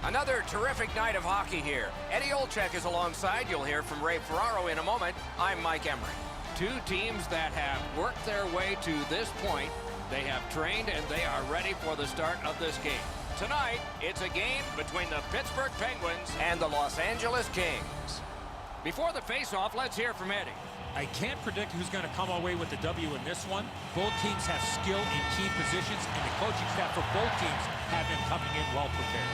Another terrific night of hockey here. Eddie Olczyk is alongside. You'll hear from Ray Ferraro in a moment. I'm Mike Emery. Two teams that have worked their way to this point. They have trained and they are ready for the start of this game. Tonight, it's a game between the Pittsburgh Penguins and the Los Angeles Kings. Before the face-off, let's hear from Eddie. I can't predict who's going to come away with the W in this one. Both teams have skill in key positions, and the coaching staff for both teams have been coming in well prepared.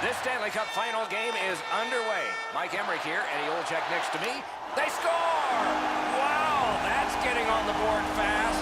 This Stanley Cup final game is underway. Mike Emery here, Eddie Olczyk next to me. They score! Wow, that's getting on the board fast.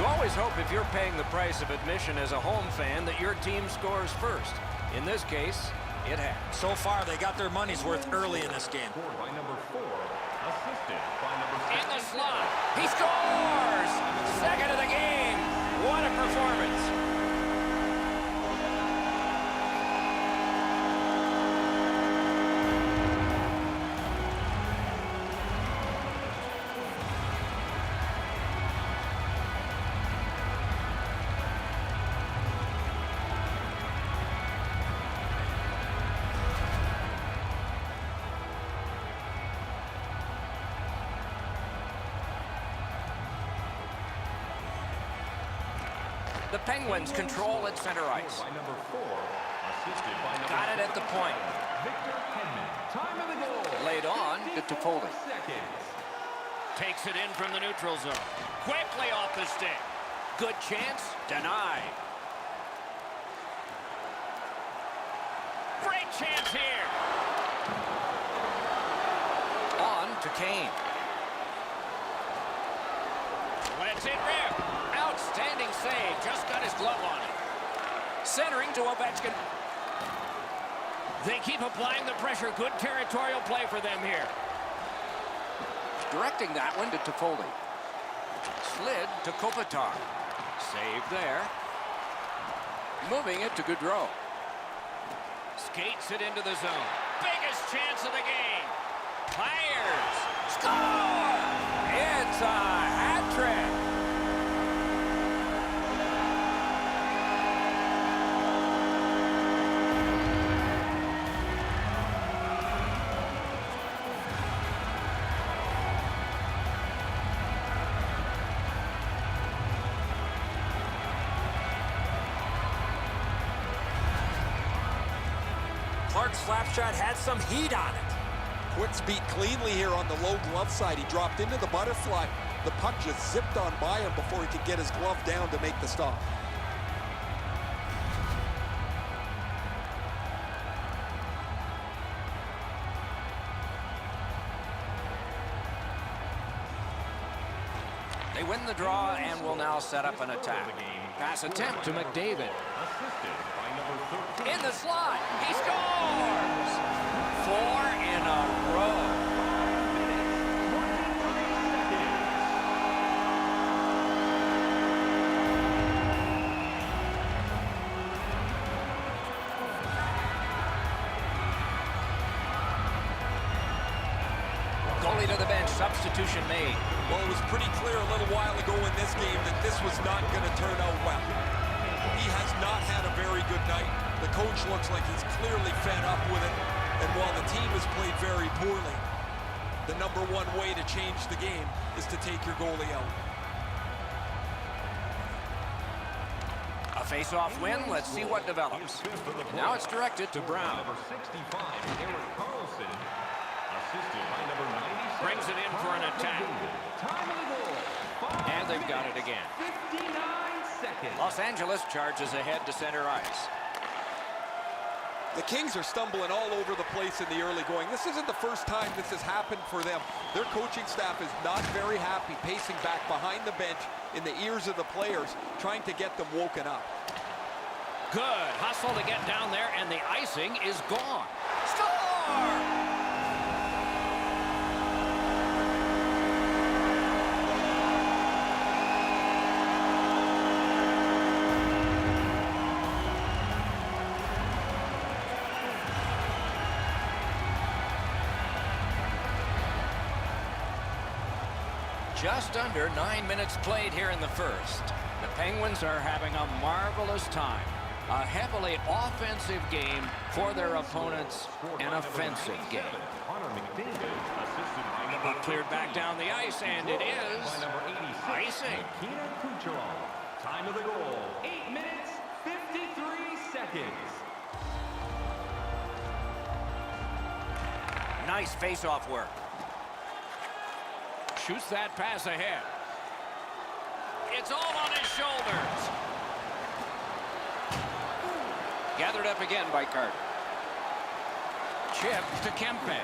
You always hope if you're paying the price of admission as a home fan that your team scores first. In this case, it has. So far, they got their money's worth early in this game. By number 4, assisted by number 7. In the slot, he scores! Second of the game. What a performance. The Penguins control at center ice. By number 4, assisted by number Got it at the point. Victor Hedman. Time of the goal. Laid on to Toffoli. Seconds. Takes it in from the neutral zone. Quickly off the stick. Good chance. Denied. Great chance here. On to Kane. Lets it rip. Outstanding save. Just got his glove on it. Centering to Ovechkin. They keep applying the pressure. Good territorial play for them here. Directing that one to Toffoli. Slid to Kopitar. Save there. Moving it to Gaudreau. Skates it into the zone. Biggest chance of the game. Fires. Score! It's a hat trick. Clark's slap shot had some heat on it. Quick's beat cleanly here on the low glove side. He dropped into the butterfly. The puck just zipped on by him before he could get his glove down to make the stop. They win the draw and will now set up an attack. Pass attempt to McDavid. Assisted by number 13. In the slot, he scores! 4 in a row. Goalie to the bench, substitution made. Well, it was pretty clear a little while ago in this game that this was not going to turn out well. He has not had a very good night. The coach looks like he's clearly fed up with it. And while the team has played very poorly, the number one way to change the game is to take your goalie out. A face-off win. Let's see what develops. Now it's directed to Brown. Number 65, Eric Carlson. Assisted by number 96. Brings it in for an attack. Time of the goal. And they've got it again. 59 seconds. Los Angeles charges ahead to center ice. The Kings are stumbling all over the place in the early going. This isn't the first time this has happened for them. Their coaching staff is not very happy pacing back behind the bench in the ears of the players, trying to get them woken up. Good hustle to get down there, and the icing is gone. Score! Just under 9 minutes played here in the first. The Penguins are having a marvelous time. A heavily offensive game for their opponents, an offensive game. Puck cleared back down the ice, and it is icing. Time of the goal, 8 minutes, 53 seconds. Nice face-off work. Shoots that pass ahead. It's all on his shoulders. Gathered up again by Carter. Chip to Kempe.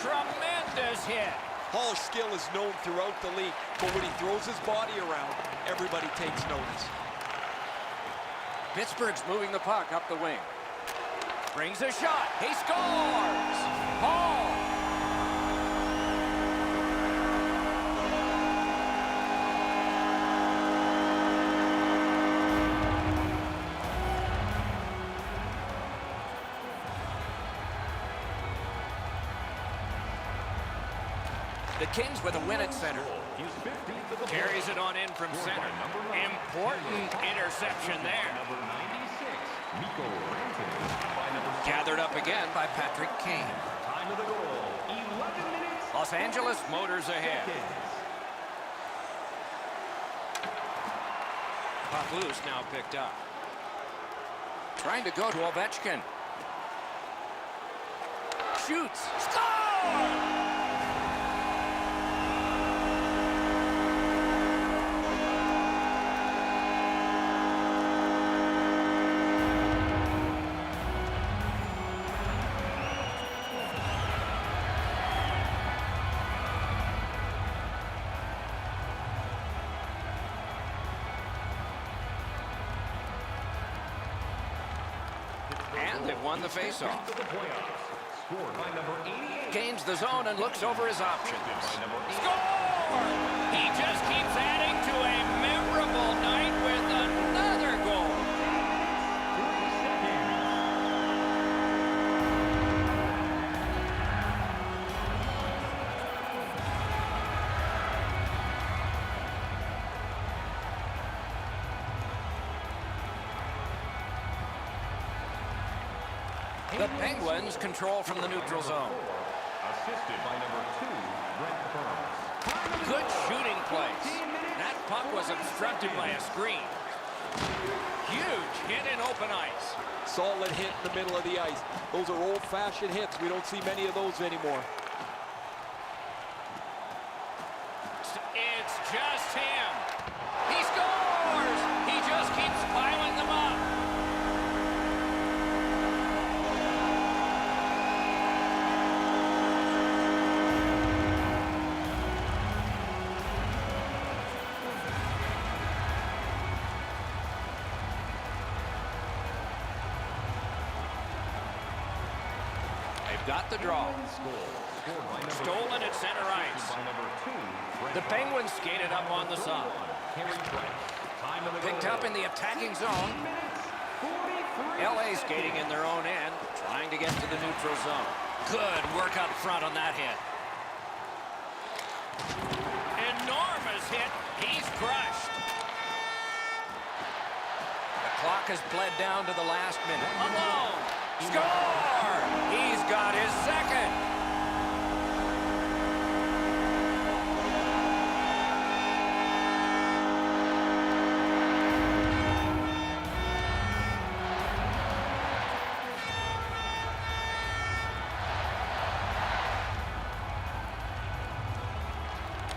Tremendous hit. Hall's skill is known throughout the league, but when he throws his body around, everybody takes notice. Pittsburgh's moving the puck up the wing. Brings a shot. He scores! Hall! The Kings with a win at center. Carries it on in from center. Important interception there. Gathered up again by Patrick Kane. Time of the goal, 11 minutes. Los Angeles motors ahead. Puck loose, now picked up. Trying to go to Ovechkin. Shoots. Score! And they've won the faceoff. Gains the zone and looks over his options. Score! He just keeps adding to a memorable night with another goal. The Penguins control from the neutral zone. Assisted by number 2, Brent Burns. Good shooting place. That puck was obstructed by a screen. Huge hit in open ice. Solid hit in the middle of the ice. Those are old-fashioned hits. We don't see many of those anymore. It's just him. He scores! He just keeps piling them up. Got the draw. Stolen at center ice. The Penguins skated up on the side. Picked up in the attacking zone. LA skating in their own end, trying to get to the neutral zone. Good work up front on that hit. Enormous hit. He's crushed. The clock has bled down to the last minute. Alone. Score! He's got his second.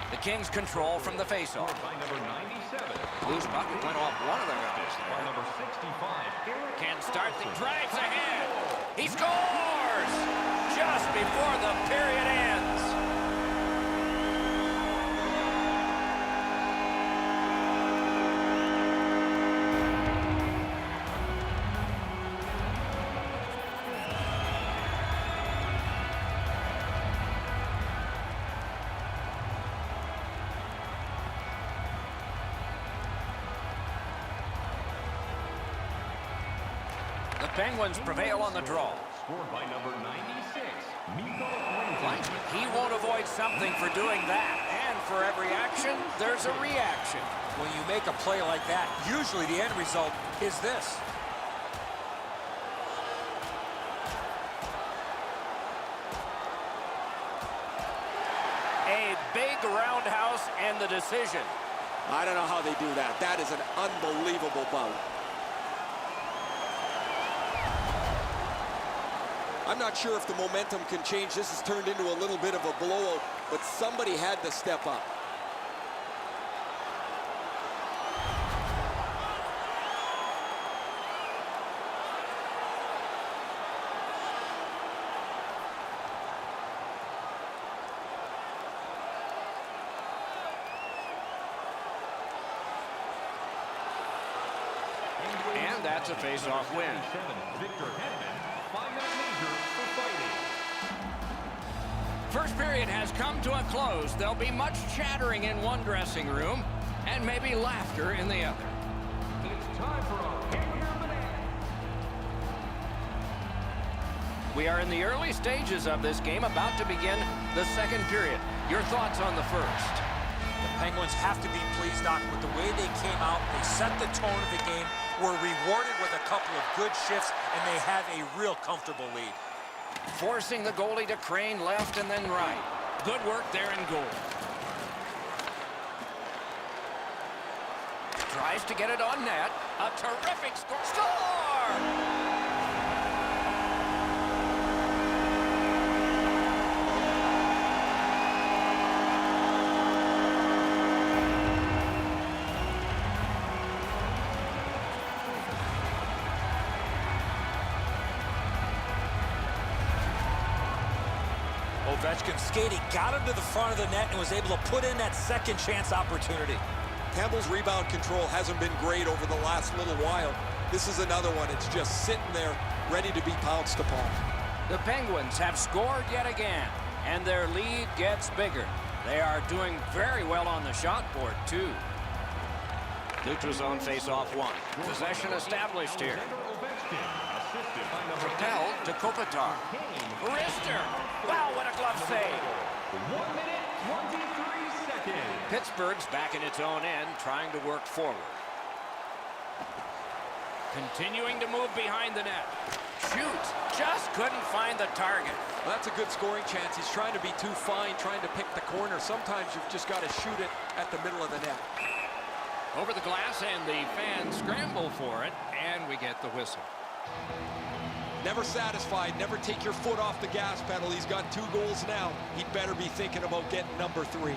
The Kings control from the faceoff. Loose puck went off one of their guys there. Number 65, Can start the drives ahead. He scores just before the period ends. The Penguins prevail on the draw. scored by number 96, He won't avoid something for doing that. And for every action, there's a reaction. When you make a play like that, usually the end result is this. A big roundhouse and the decision. I don't know how they do that. That is an unbelievable bout. I'm not sure if the momentum can change. This has turned into a little bit of a blowout, but somebody had to step up. And that's a face-off win. Victor Hedman, 5-minute major for fighting. First period has come to a close. There'll be much chattering in one dressing room and maybe laughter in the other. It's time for a hamburger banana. We are in the early stages of this game, about to begin the second period. Your thoughts on the first? The Penguins have to be pleased, Doc, with the way they came out. They set the tone of the game, were rewarded with a couple of good shifts, and they have a real comfortable lead. Forcing the goalie to crane left and then right. Good work there in goal. Tries to get it on net. A terrific score. Score! Ovechkin skating, got him to the front of the net and was able to put in that second chance opportunity. Campbell's rebound control hasn't been great over the last little while. This is another one. It's just sitting there, ready to be pounced upon. The Penguins have scored yet again, and their lead gets bigger. They are doing very well on the shot board, too. Neutral zone face-off one. Possession established here. Propelled to Kopitar. Wrister. Wow, what a glove save. 1 minute, 23 seconds. Pittsburgh's back in its own end, trying to work forward. Continuing to move behind the net. Shoots. Just couldn't find the target. Well, that's a good scoring chance. He's trying to be too fine, trying to pick the corner. Sometimes you've just got to shoot it at the middle of the net. Over the glass, and the fans scramble for it, and we get the whistle. Never satisfied. Never take your foot off the gas pedal. He's got 2 goals now. He'd better be thinking about getting number 3.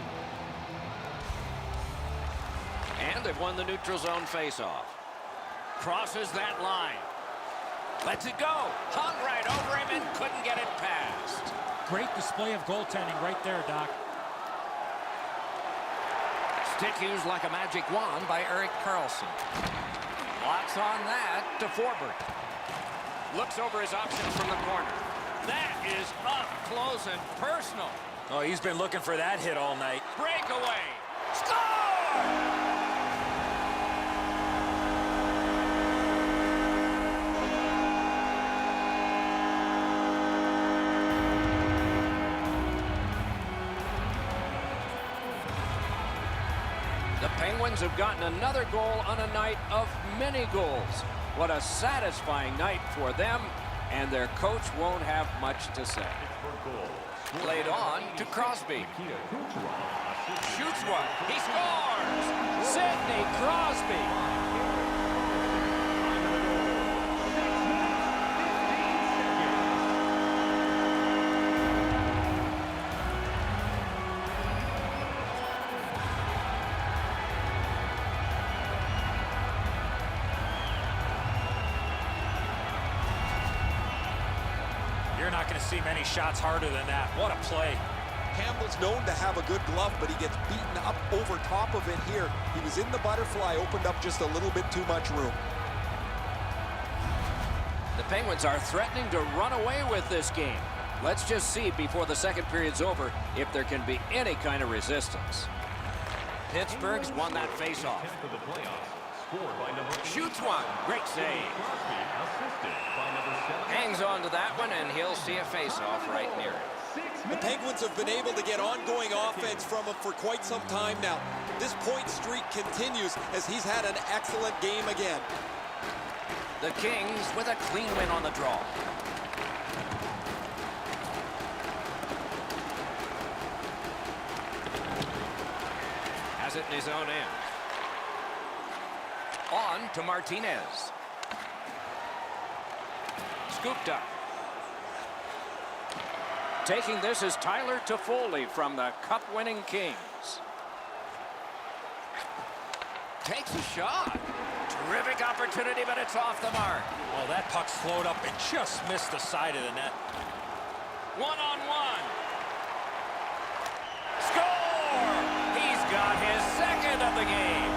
And they've won the neutral zone faceoff. Crosses that line. Lets it go. Hung right over him and couldn't get it past. Great display of goaltending right there, Doc. Stick used like a magic wand by Erik Karlsson. Lots on that to Forward. Looks over his options from the corner. That is up close and personal. Oh, he's been looking for that hit all night. Breakaway. Score! The Penguins have gotten another goal on a night of many goals. What a satisfying night for them, and their coach won't have much to say. Played on to Crosby. Shoots one. He scores! Sidney Crosby. You're not going to see many shots harder than that. What a play. Campbell's known to have a good glove, but he gets beaten up over top of it here. He was in the butterfly, opened up just a little bit too much room. The Penguins are threatening to run away with this game. Let's just see before the second period's over if there can be any kind of resistance. Pittsburgh's won that faceoff. Shoots one. Great save. Hangs on to that one, and he'll see a faceoff right near it. The Penguins have been able to get ongoing offense from him for quite some time now. This point streak continues as he's had an excellent game again. The Kings with a clean win on the draw. Has it in his own end. On to Martinez. Scooped up. Taking this is Tyler Toffoli from the Cup-winning Kings. Takes a shot. Terrific opportunity, but it's off the mark. Oh, that puck slowed up and just missed the side of the net. One-on-one. Score! He's got his second of the game.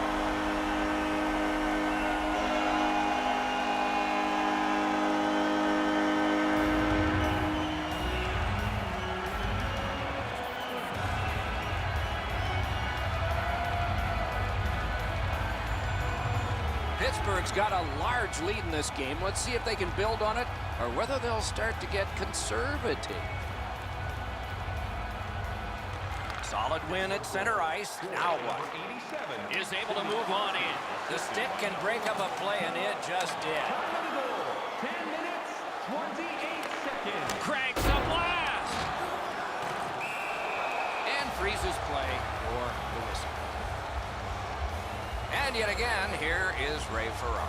Pittsburgh's got a large lead in this game. Let's see if they can build on it or whether they'll start to get conservative. Solid win at center ice. Now what? Is able to move on in. The stick can break up a play, and it just did. 10 minutes, 28 seconds. Cranks a blast! And freezes play for the whistle. And yet again, here is Ray Ferraro.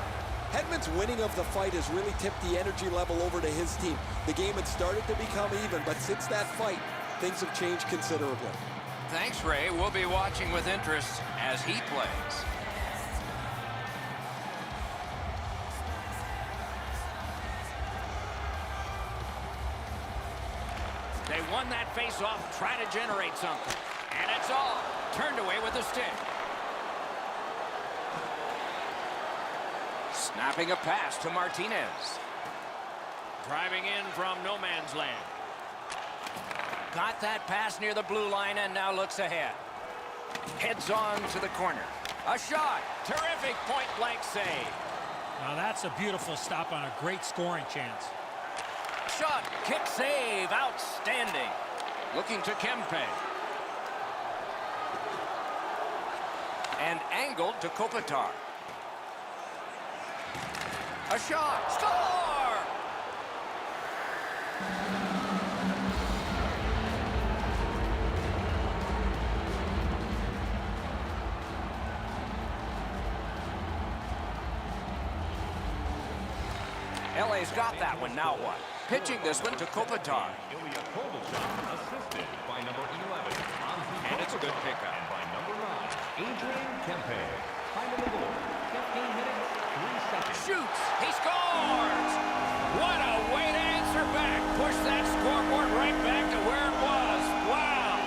Hedman's winning of the fight has really tipped the energy level over to his team. The game had started to become even, but since that fight, things have changed considerably. Thanks, Ray. We'll be watching with interest as he plays. They won that face-off, try to generate something. And it's all turned away with the stick. Snapping a pass to Martinez. Driving in from no man's land. Got that pass near the blue line and now looks ahead. Heads on to the corner. A shot. Terrific point-blank save. Now that's a beautiful stop on a great scoring chance. Shot. Kick save. Outstanding. Looking to Kempe. And angled to Kopitar. A shot. Score! LA's got that one. Now what? Pitching this one to Kopitar. Assisted by number 11. And it's a good pickup. And by number 9, Adrian Kempe. Time of the goal, 15 minutes, 3 seconds. Shoots. He scores! What a way to answer back. Push that scoreboard right back to where it was. Wow!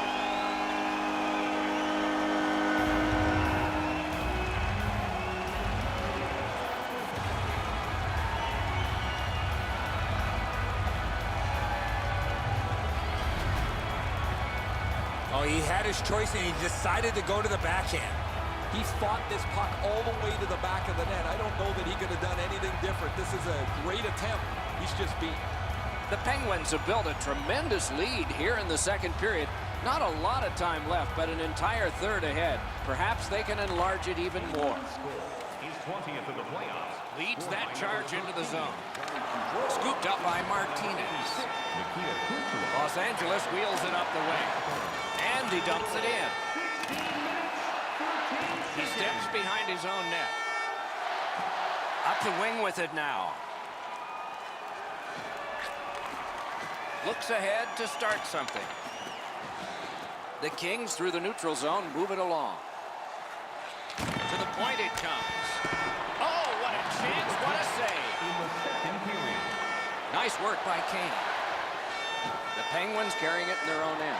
Oh, he had his choice and he decided to go to the backhand. He fought this puck all the way to the back of the net. I don't know that he could have done anything different. This is a great attempt. He's just beat. The Penguins have built a tremendous lead here in the second period. Not a lot of time left, but an entire third ahead. Perhaps they can enlarge it even more. He's 20th in the playoffs. Leads that charge into the zone. Scooped up by Martinez. Los Angeles wheels it up the wing. And he dumps it in. He steps behind his own net. Up the wing with it now. Looks ahead to start something. The Kings through the neutral zone move it along. To the point it comes. Oh, what a chance, what a save. In the second period. Nice work by Kane. The Penguins carrying it in their own end.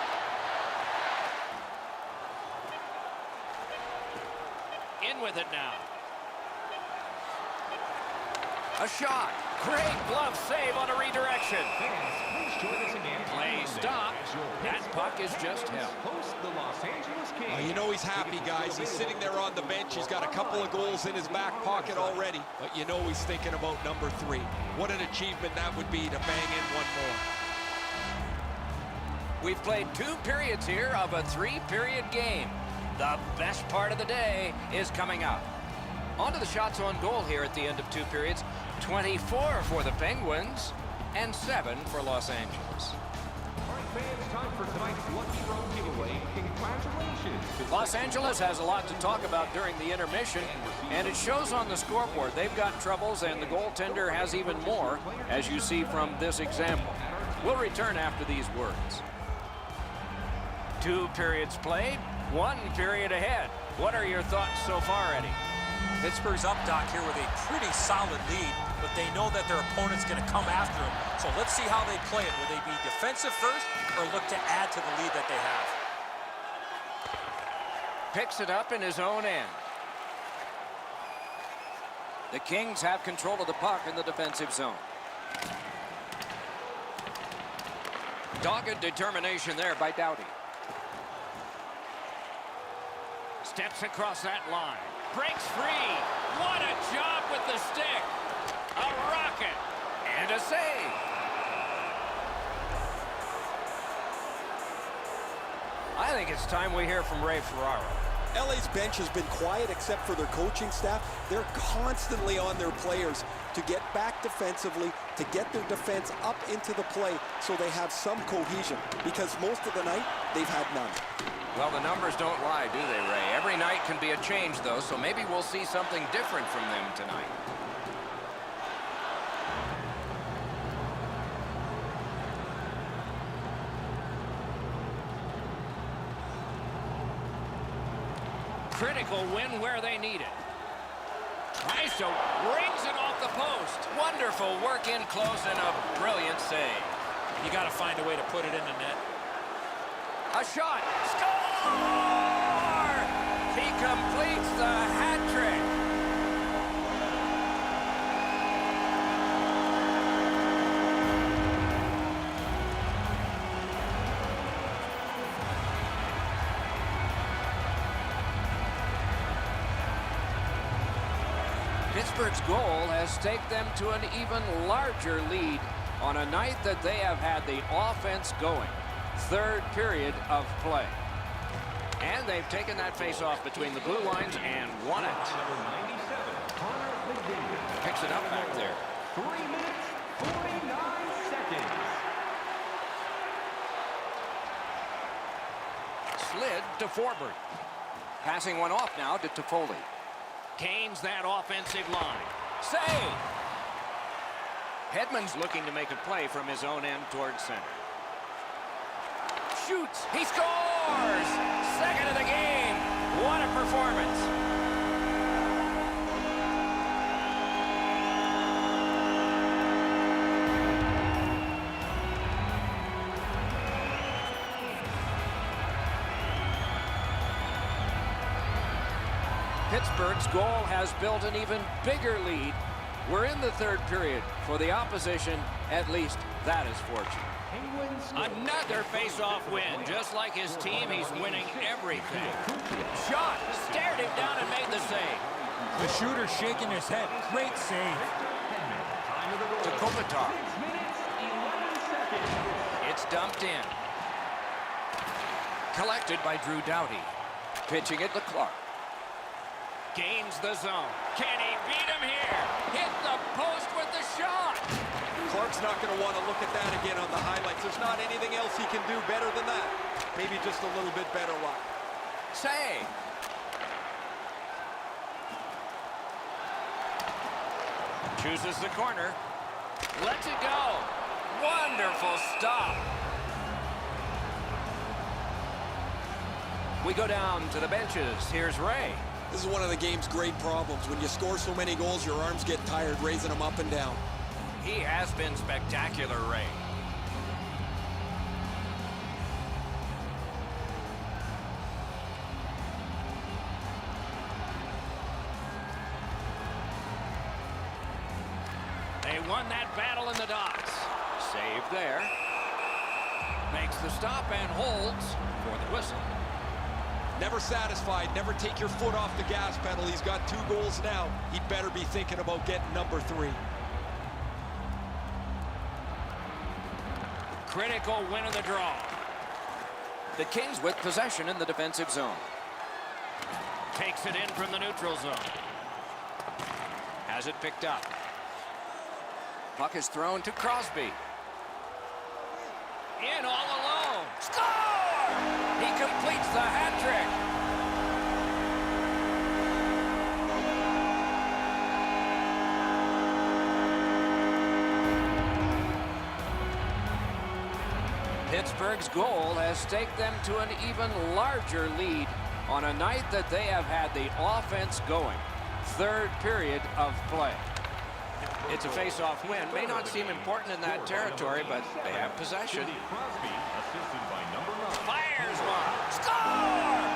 In with it now. A shot. Great glove save on a redirection. Please join us again. Play stop. That puck is just held. Host the Los Angeles Kings. You know he's happy, guys. He's sitting there on the bench. He's got a couple of goals in his back pocket already. But you know he's thinking about number 3. What an achievement that would be to bang in one more. We've played 2 periods here of a 3-period game. The best part of the day is coming up. On to the shots on goal here at the end of 2 periods. 24 for the Penguins and 7 for Los Angeles. All right, fans, time for tonight's Lucky Row giveaway. Congratulations. Los Angeles has a lot to talk about during the intermission, and it shows on the scoreboard. They've got troubles, and the goaltender has even more, as you see from this example. We'll return after these words. 2 periods played, 1 period ahead. What are your thoughts so far, Eddie? Pittsburgh's up, Doc, here with a pretty solid lead, but they know that their opponent's going to come after them. So let's see how they play it. Will they be defensive first or look to add to the lead that they have? Picks it up in his own end. The Kings have control of the puck in the defensive zone. Dogged determination there by Doughty. Steps across that line. Breaks free. What a job with the stick. A rocket. And a save. I think it's time we hear from Ray Ferraro. LA's bench has been quiet except for their coaching staff. They're constantly on their players to get back defensively, to get their defense up into the play so they have some cohesion, because most of the night they've had none. Well, the numbers don't lie, do they, Ray? Every night can be a change, though, so maybe we'll see something different from them tonight. Critical win where they need it. Iso rings it off the post. Wonderful work in close and a brilliant save. You got to find a way to put it in the net. A shot. Score! He completes the hat trick. Pittsburgh's goal has taken them to an even larger lead on a night that they have had the offense going. 3rd period of play. And they've taken that face-off between the blue lines and won it. Picks it up back there. 3 minutes, 49 seconds. Slid to Forbert. Passing one off now to Toffoli. Gains that offensive line. Save! Hedman's looking to make a play from his own end towards center. Shoots. He scores! Second of the game. What a performance. Pittsburgh's goal has built an even bigger lead. We're in the 3rd period. For the opposition, at least that is fortunate. Another face-off win. Just like his team, he's winning everything. Shot, stared him down and made the save. The shooter shaking his head. Great save. To Kopitar. It's dumped in. Collected by Drew Doughty. Pitching it to Clark. Gains the zone. Can he beat him here? Hit the post with the shot. Clark's not going to want to look at that again on the highlights. There's not anything else he can do better than that. Maybe just a little bit better luck. Save. Chooses the corner. Lets it go. Wonderful stop. We go down to the benches. Here's Ray. This is one of the game's great problems. When you score so many goals, your arms get tired raising them up and down. He has been spectacular, Ray. They won that battle in the docks. Save there. Makes the stop and holds for the whistle. Never satisfied. Never take your foot off the gas pedal. He's got 2 goals now. He'd better be thinking about getting number 3. Critical win of the draw. The Kings with possession in the defensive zone. Takes it in from the neutral zone. Has it picked up. Puck is thrown to Crosby. In all alone. Score! He completes the hat trick. Pittsburgh's goal has staked them to an even larger lead on a night that they have had the offense going. Third period of play. It's a face-off win. May not seem important in that territory, but they have possession. Crosby, assisted by number 9. Fires one. Score!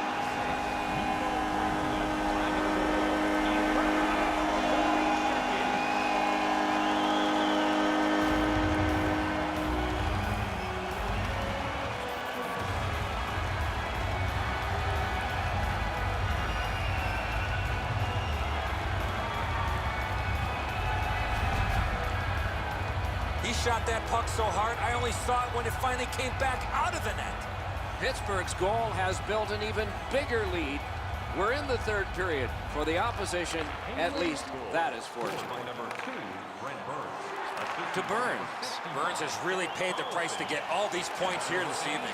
He shot that puck so hard, I only saw it when it finally came back out of the net. Pittsburgh's goal has built an even bigger lead. We're in the third period. For the opposition, at least that is fortunate. By number 2, Brent Burns. To Burns. Burns has really paid the price to get all these points here this evening.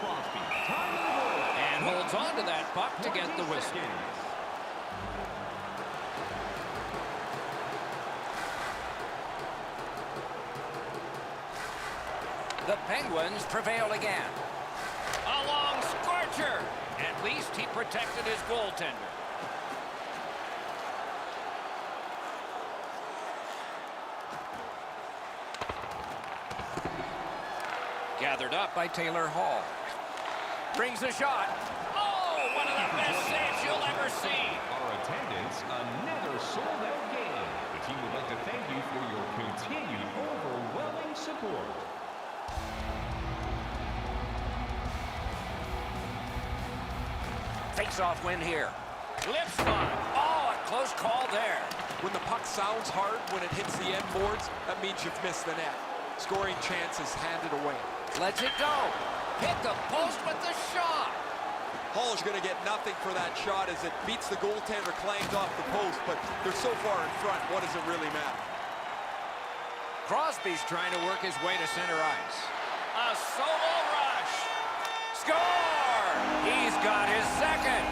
Crosby. And holds on to that puck to get the whistle. The Penguins prevail again. A long scorcher. At least he protected his goaltender. Gathered up by Taylor Hall. Brings a shot. Oh, one of the best saves you'll ever see. Our attendance, another sold-out game. The team would like to thank you for your continued overwhelming support. Face-off win here. Lips one. Oh, a close call there. When the puck sounds hard, when it hits the end boards, that means you've missed the net. Scoring chances handed away. Lets it go. Hit the post with the shot. Hall's going to get nothing for that shot as it beats the goaltender, clangs off the post, but they're so far in front, what does it really matter? Crosby's trying to work his way to center ice. A solo rush. Score! He's got his second.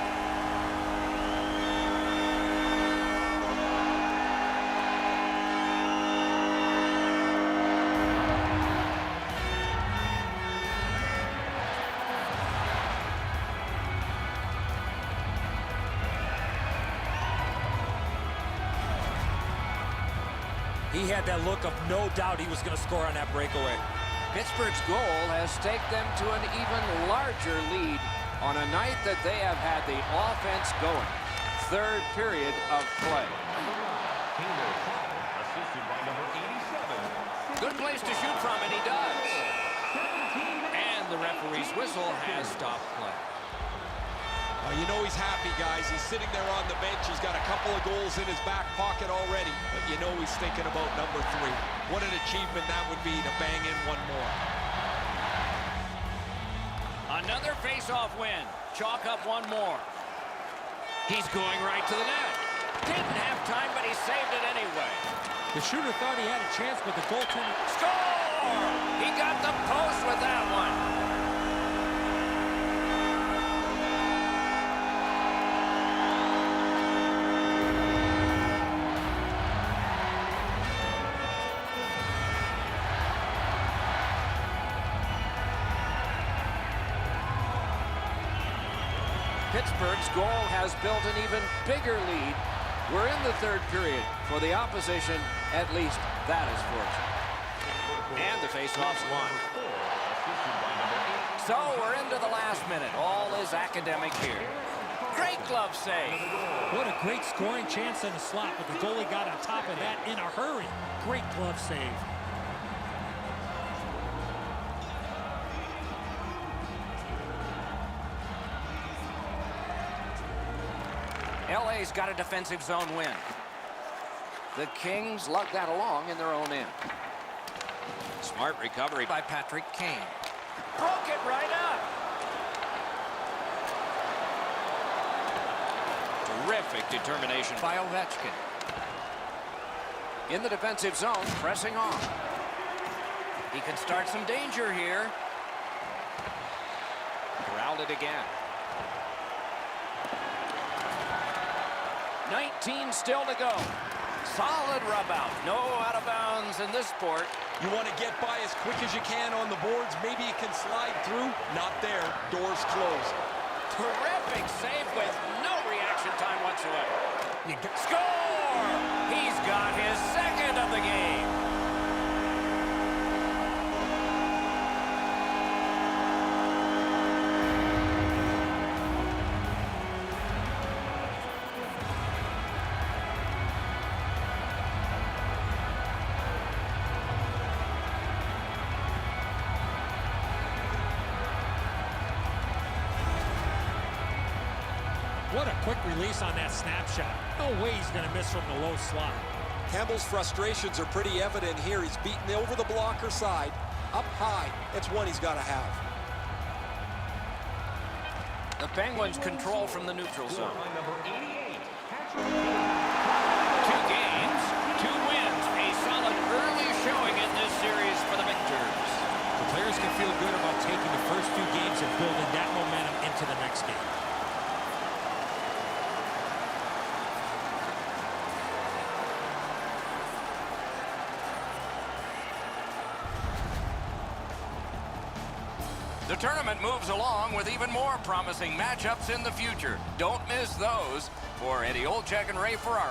He had that look of no doubt he was going to score on that breakaway. Pittsburgh's goal has staked them to an even larger lead on a night that they have had the offense going. Third period of play. Assisted by number 87. Good place to shoot from, and he does. And the referee's whistle has stopped play. You know he's happy, guys. He's sitting there on the bench. He's got a couple of goals in his back pocket already, but you know he's thinking about number 3. What an achievement that would be to bang in one more. Another face-off win. Chalk up one more. He's going right to the net. Didn't have time, but he saved it anyway. The shooter thought he had a chance, but the goaltender... Score! He got the post with that one. Pittsburgh's goal has built an even bigger lead. We're in the third period. For the opposition, at least that is fortunate. And the face-off's won. So we're into the last minute. All is academic here. Great glove save. What a great scoring chance in the slot, but the goalie got on top of that in a hurry. Great glove save. LA's got a defensive zone win. The Kings lug that along in their own end. Smart recovery by Patrick Kane. Broke it right up. Terrific determination by Ovechkin. In the defensive zone, pressing on. He can start some danger here. Corralled it again. 19 still to go. Solid rub out. No out of bounds in this port. You want to get by as quick as you can on the boards. Maybe you can slide through. Not there. Doors closed. Terrific save with no reaction time whatsoever. Score! He's got his second of the game. What a quick release on that snapshot. No way he's going to miss from the low slot. Campbell's frustrations are pretty evident here. He's beaten over the blocker side, up high. It's one he's got to have. The Penguins control from the neutral zone. By number 88, 2 games, 2 wins. A solid early showing in this series for the Victors. The players can feel good about taking the first 2 games and building that momentum into the next game. The tournament moves along with even more promising matchups in the future. Don't miss those. For Eddie Olczyk and Ray Ferraro.